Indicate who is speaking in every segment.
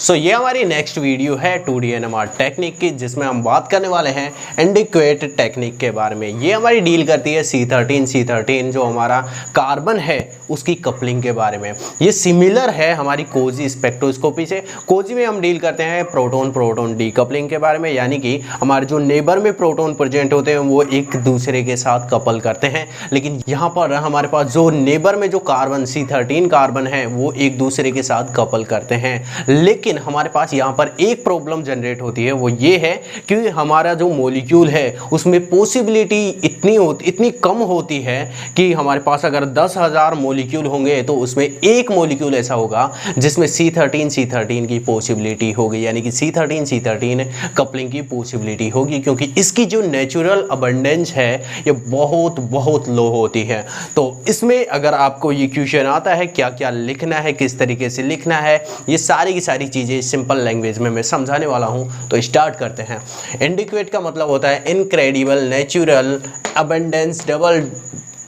Speaker 1: सो ये हमारी next video है 2D NMR टेक्निक की, जिसमें हम बात करने वाले हैं एंटीक्वेट टेक्निक के बारे में। ये हमारी डील करती है C13 जो हमारा कार्बन है उसकी कपलिंग के बारे में। ये सिमिलर है हमारी कोजी स्पेक्ट्रोस्कोपी से। कोजी में हम डील करते हैं प्रोटोन प्रोटोन डीकपलिंग के बारे में, यानी कि हमारे जो नेबर में प्रोटोन प्रेजेंट होते हैं वो एक दूसरे के साथ कपल करते हैं। लेकिन यहाँ पर हमारे पास जो नेबर में जो कार्बन C13 कार्बन है वो एक दूसरे के साथ कपल करते हैं। लेकिन हमारे पास यहाँ पर एक प्रॉब्लम जनरेट होती है, वो ये है कि हमारा जो मॉलिक्यूल है उसमें पॉसिबिलिटी इतनी कम होती है कि हमारे पास अगर 10,000 मॉलिक्यूल होंगे तो उसमें एक मॉलिक्यूल ऐसा होगा जिसमें C13 की पॉसिबिलिटी होगी, यानी कि C13 कपलिंग की पॉसिबिलिटी होगी, क्योंकि इसकी जो नेचुरल अबंडेंस है ये बहुत लो होती है। तो इसमें अगर आपको ये क्वेश्चन आता है क्या क्या लिखना है, किस तरीके से लिखना है, ये सारी की सारी चीज़ें सिंपल लैंग्वेज में मैं समझाने वाला हूँ। तो स्टार्ट करते हैं। एडिक्वेट का मतलब होता है incredible, natural, abundance, double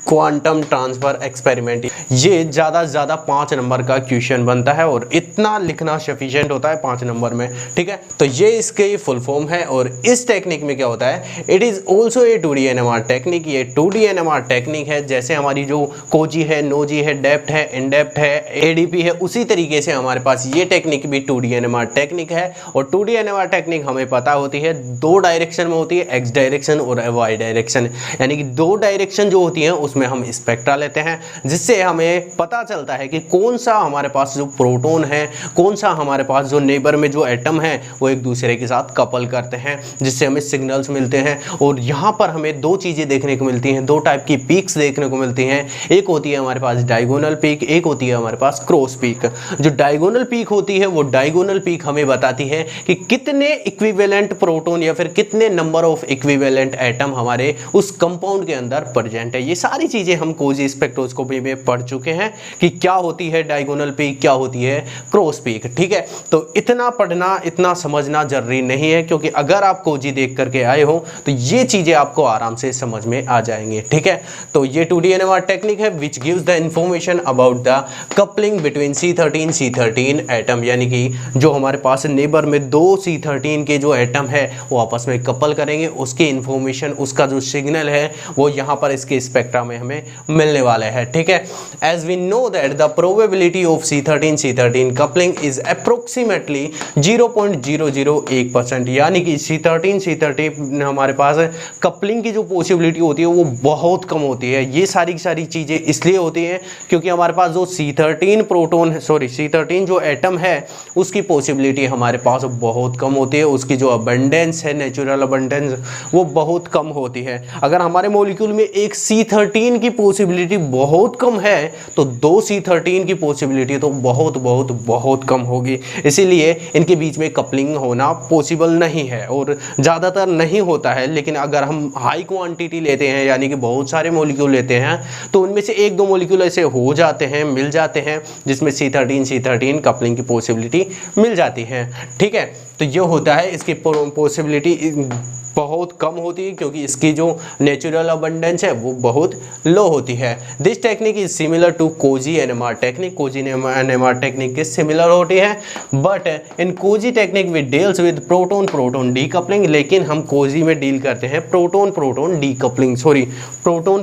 Speaker 1: quantum transfer experiment. ये ज़्यादा से ज़्यादा 5 नंबर का क्वेश्चन बनता है और इतना लिखना सफिशिएंट होता है 5 नंबर में, ठीक है। तो ये इसके फुल फॉर्म है। और इस टेक्निक में क्या होता है, it is also a 2D NMR technique. ये 2D NMR टेक्निक है, जैसे हमारी जो कोजी है, नोजी है, डेप्थ है, इनडेप्थ है, ADP है, उसी तरीके से हमारे पास ये टेक्निक भी 2D NMR टेक्निक है। और 2D NMR टेक्निक हमें पता होती है 2 डायरेक्शन में होती है, X डायरेक्शन और Y डायरेक्शन, यानी कि 2 डायरेक्शन जो होती हैं उसमें हम स्पेक्ट्रा लेते हैं, जिससे हमें पता चलता है कि कौन सा हमारे पास जो प्रोटॉन है, कौन सा हमारे पास जो नेबर में जो एटम है वो एक दूसरे के साथ कपल करते हैं, जिससे हमें सिग्नल्स मिलते हैं। और यहाँ पर हमें 2 चीज़ें देखने को मिलती हैं, 2 टाइप की पीक्स देखने को मिलती हैं। एक होती है हमारे पास डायगोनल पीक, एक होती है हमारे पास क्रॉस पीक। जो डायगोनल पीक होती है वो डायगोनल पीक हमें बताती है कि कितने इक्विवेलेंट प्रोटॉन या फिर कितने नंबर ऑफ इक्विवेलेंट एटम हमारे उस कंपाउंड के अंदर प्रेजेंट है। ये सारी चीज़ें हम कोजी स्पेक्ट्रोस्कोपी में पढ़ चुके हैं कि क्या होती है डायगोनल पीक, क्या होती है क्रॉस पीक, ठीक है। तो इतना पढ़ना, इतना समझना जरूरी नहीं है, क्योंकि अगर आप कोजी देख करके आए हो तो ये चीज़ें आपको आराम से समझ में आ जाएंगे, ठीक है। तो ये 2D NMR टेक्निक है which gives the information about the coupling between C13 atom, यानी कि जो हमारे पास नेबर में 2 C13 के जो एटम है वो आपस में कपल करेंगे, उसकी इंफॉर्मेशन, उसका जो सिग्नल है वो यहाँ पर इसके स्पेक्ट्रा में हमें मिलने वाले हैं, ठीक है। As we know that the probability of C13 coupling is approximately 0.001%, यानी कि C13 हमारे पास कपलिंग की जो पॉसिबिलिटी होती है वो बहुत कम होती है। ये सारी चीज़ें इसलिए होती हैं क्योंकि हमारे पास जो C13 जो एटम है उसकी पॉसिबिलिटी हमारे पास बहुत कम होती है, उसकी जो अबंडेंस है, नेचुरल अबंडेंस, वो बहुत कम होती है। अगर हमारे मॉलिक्यूल में एक C13 की पॉसिबिलिटी बहुत कम है तो 2 C13 की पॉसिबिलिटी तो बहुत कम होगी। इसीलिए इनके बीच में कपलिंग होना पॉसिबल नहीं है और ज़्यादातर नहीं होता है। लेकिन अगर हम हाई क्वांटिटी लेते हैं, यानी कि बहुत सारे मॉलिक्यूल लेते हैं, तो उनमें से 1-2 मॉलिक्यूल ऐसे हो जाते हैं, मिल जाते हैं, जिसमें C13 कपलिंग की पॉसिबिलिटी मिल जाती है, ठीक है। तो ये होता है, इसकी पॉसिबिलिटी बहुत कम होती है क्योंकि इसकी जो नेचुरल अबंडेंस है वो बहुत लो होती है। This technique is similar to COSY NMR technique. COSY NMR technique के सिमिलर होती है, but in COSY technique we deals with proton proton decoupling. लेकिन हम कोजी में डील करते हैं प्रोटोन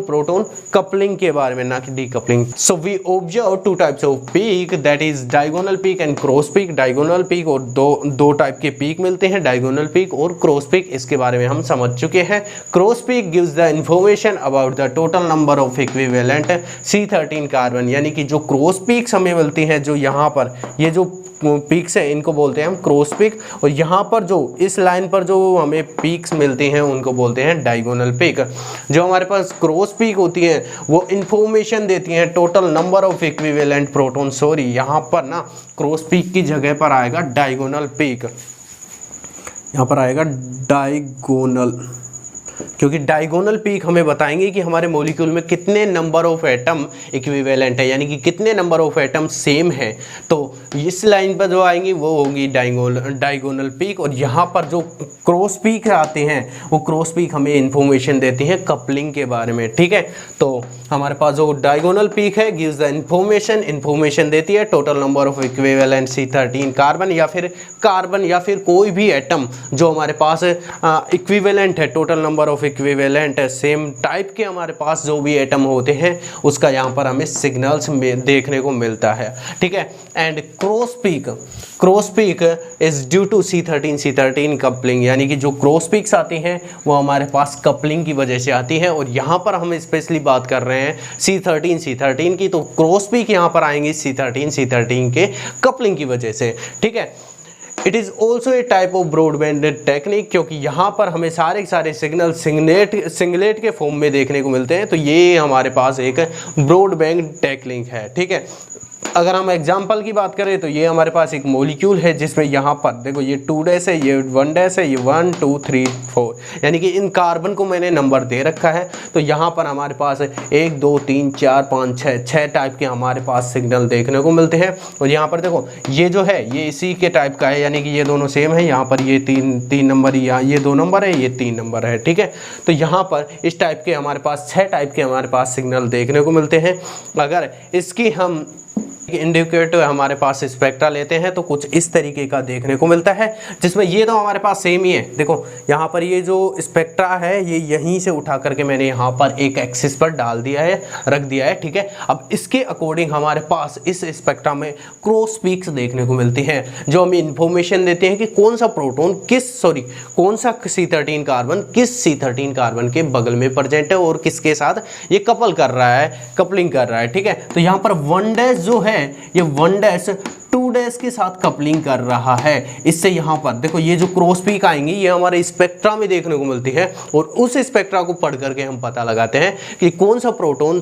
Speaker 1: प्रोटोन कपलिंग के बारे में, ना कि decoupling. So we observe 2 types of peak, that is diagonal peak and cross peak. Diagonal peak और दो टाइप के पीक मिलते हैं, डायगोनल पीक और क्रॉस पीक। इसके बारे में हम समझ चुके हैं। Cross peak gives the information about the total number of equivalent C13 carbon, यानी कि जो क्रॉस पीक्स हमें मिलती हैं, जो यहाँ पर ये जो पीक्स हैं इनको बोलते हैं हम क्रॉस पीक, और यहाँ पर जो इस लाइन पर जो हमें पीक्स मिलती हैं उनको बोलते हैं डायगोनल पीक। जो हमारे पास क्रॉस पीक होती हैं वो इंफॉर्मेशन देती हैं total number of equivalent proton. यहाँ पर ना क्रॉस पीक की जगह पर आएगा डायगोनल पीक, यहाँ पर आएगा डायगोनल, क्योंकि डायगोनल पीक हमें बताएंगे कि हमारे मॉलिक्यूल में कितने नंबर ऑफ एटम इक्विवेलेंट है, यानी कि कितने नंबर ऑफ एटम सेम है। तो इस लाइन पर जो आएंगी वो होगी डायगोनल पीक, और यहाँ पर जो क्रॉस पीक आते हैं वो क्रॉस पीक हमें इंफॉर्मेशन देती हैं कपलिंग के बारे में, ठीक है। तो हमारे पास जो डायगोनल पीक है गिव्स द इंफॉर्मेशन देती है total number of equivalent C13 carbon, या फिर कोई भी एटम जो हमारे पास इक्विवेलेंट है, total number of equivalent same type के हमारे पास जो भी एटम होते हैं उसका यहाँ पर हमें सिग्नल्स देखने को मिलता है, ठीक है। And cross peak is due to C13 coupling, यानी कि जो क्रॉस पीक्स आती हैं वो हमारे पास कपलिंग की वजह से आती है, और यहाँ पर हम स्पेशली बात कर रहे हैं C13 की। तो क्रॉस पीक यहाँ पर आएंगी C13 के कपलिंग की वजह से, ठीक है। It is also a type of broadband technique, क्योंकि यहाँ पर हमें सारे सिग्नल सिंगलेट के फॉर्म में देखने को मिलते हैं। तो ये हमारे पास एक ब्रॉडबैंड टेक्निक है, ठीक है। अगर हम एग्जाम्पल की बात करें तो ये हमारे पास एक मॉलिक्यूल है जिसमें यहाँ पर देखो ये 2 डैश है, ये 1 डैश है, ये 1 2 3 4, यानी कि इन कार्बन को मैंने नंबर दे रखा है। तो यहाँ पर हमारे पास 1 2 3 4 5 6 टाइप के हमारे पास सिग्नल देखने को मिलते हैं। और यहाँ पर देखो ये जो है ये इसी के टाइप का है, यानी कि ये दोनों सेम है। यहाँ पर ये तीन नंबर, यहाँ ये 2 नंबर है, ये 3 नंबर है, ठीक है। तो यहाँ पर इस टाइप के हमारे पास 6 टाइप के हमारे पास सिग्नल देखने को मिलते हैं। अगर इसकी हम इंडिकेटर हमारे पास स्पेक्ट्रा लेते हैं तो कुछ इस तरीके का देखने को मिलता है, जिसमें ये तो हमारे पास सेम ही है। देखो यहाँ पर ये जो स्पेक्ट्रा है ये यहीं से उठा करके मैंने यहाँ पर एक एक्सिस पर डाल दिया है, रख दिया है, ठीक है। अब इसके अकॉर्डिंग हमारे पास इस स्पेक्ट्रा में क्रॉस पीक्स देखने को मिलती हैं, जो हमें इंफॉर्मेशन देते हैं कि कौन सा प्रोटॉन कौन सा C13 कार्बन किस C13 कार्बन के बगल में प्रेजेंट है और किसके साथ ये कपलिंग कर रहा है, ठीक है। तो यहाँ पर 1 डैश जो है ये 1 डैश 2 डैश के साथ कपलिंग कर रहा है। इससे यहाँ पर देखो ये जो क्रॉस पीक आएंगी ये हमारे स्पेक्ट्रा में देखने को मिलती है, और उस स्पेक्ट्रा को पढ़ करके हम पता लगाते हैं कि कौन सा प्रोटॉन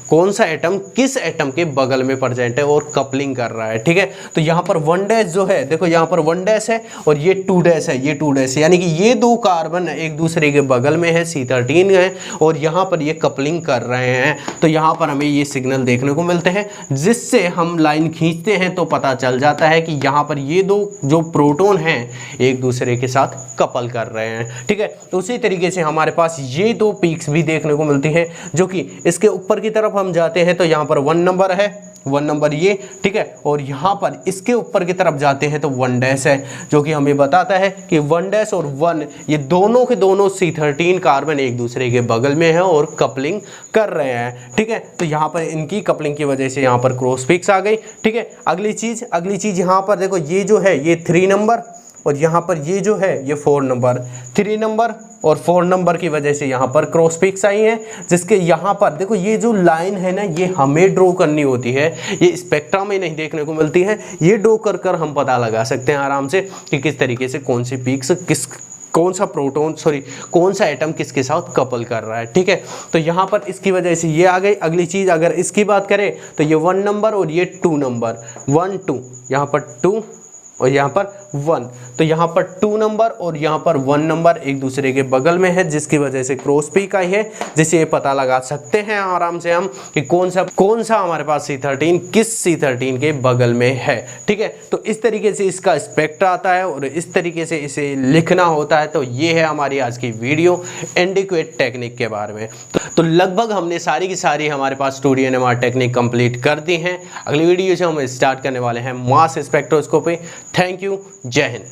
Speaker 1: कौन सा एटम किस एटम के बगल में प्रेजेंट है और कपलिंग कर रहा है, ठीक है। तो यहाँ पर 1 डैश जो है देखो यहाँ पर 1 डैश है और ये 2 डैश है, ये 2 डैश है, यानी कि ये 2 कार्बन एक दूसरे के बगल में है, C13 है, और यहाँ पर ये कपलिंग कर रहे हैं। तो यहाँ पर हमें ये सिग्नल देखने को मिलते हैं, जिससे हम लाइन खींचते हैं तो पता चल जाता है कि यहाँ पर ये 2 जो प्रोटॉन हैं एक दूसरे के साथ कपल कर रहे हैं, ठीक है। तो उसी तरीके से हमारे पास ये 2 पीक्स भी देखने को मिलती हैं, जो कि इसके ऊपर की तरफ हम जाते हैं तो यहाँ पर 1 नंबर है, 1 नंबर ये, ठीक है। और यहाँ पर इसके ऊपर की तरफ जाते हैं तो 1 डैश है, जो कि हमें बताता है कि 1 डैश और 1 ये दोनों के दोनों C13 कार्बन एक दूसरे के बगल में है और कपलिंग कर रहे हैं, ठीक है। तो यहाँ पर इनकी कपलिंग की वजह से यहाँ पर क्रॉस पीक्स आ गई, ठीक है। अगली चीज़ यहाँ पर देखो ये जो है ये 3 नंबर, और यहाँ पर ये जो है ये 4 नंबर, 3 नंबर और 4 नंबर की वजह से यहाँ पर क्रॉस पीक्स आई हैं, जिसके यहाँ पर देखो ये जो लाइन है ना ये हमें ड्रॉ करनी होती है, ये स्पेक्ट्रा में नहीं देखने को मिलती है। ये ड्रॉ कर हम पता लगा सकते हैं आराम से कि किस तरीके से कौन सी पीक्स कौन सा एटम किसके साथ कपल कर रहा है, ठीक है। तो यहाँ पर इसकी वजह से ये आ गई। अगली चीज़ अगर इसकी बात करें तो ये 1 नंबर और ये 2 नंबर, 1 2, यहाँ पर 2 और यहाँ पर 1, तो यहाँ पर 2 नंबर और यहाँ पर 1 नंबर एक दूसरे के बगल में है, जिसकी वजह से क्रॉस पीक आई है, जिससे ये पता लगा सकते हैं आराम से हम कि कौन सा हमारे पास C13 किस C13 के बगल में है, ठीक है। तो इस तरीके से इसका स्पेक्ट्रा आता है और इस तरीके से इसे लिखना होता है। तो ये है हमारी आज की वीडियो एंडीक्वेट टेक्निक के बारे में। तो लगभग हमने सारी की सारी हमारे पास 2D NMR टेक्निक कंप्लीट कर दी हैं। अगली वीडियो से हम स्टार्ट करने वाले हैं मास स्पेक्ट्रोस्कोपी। थैंक यू, जय हिंद।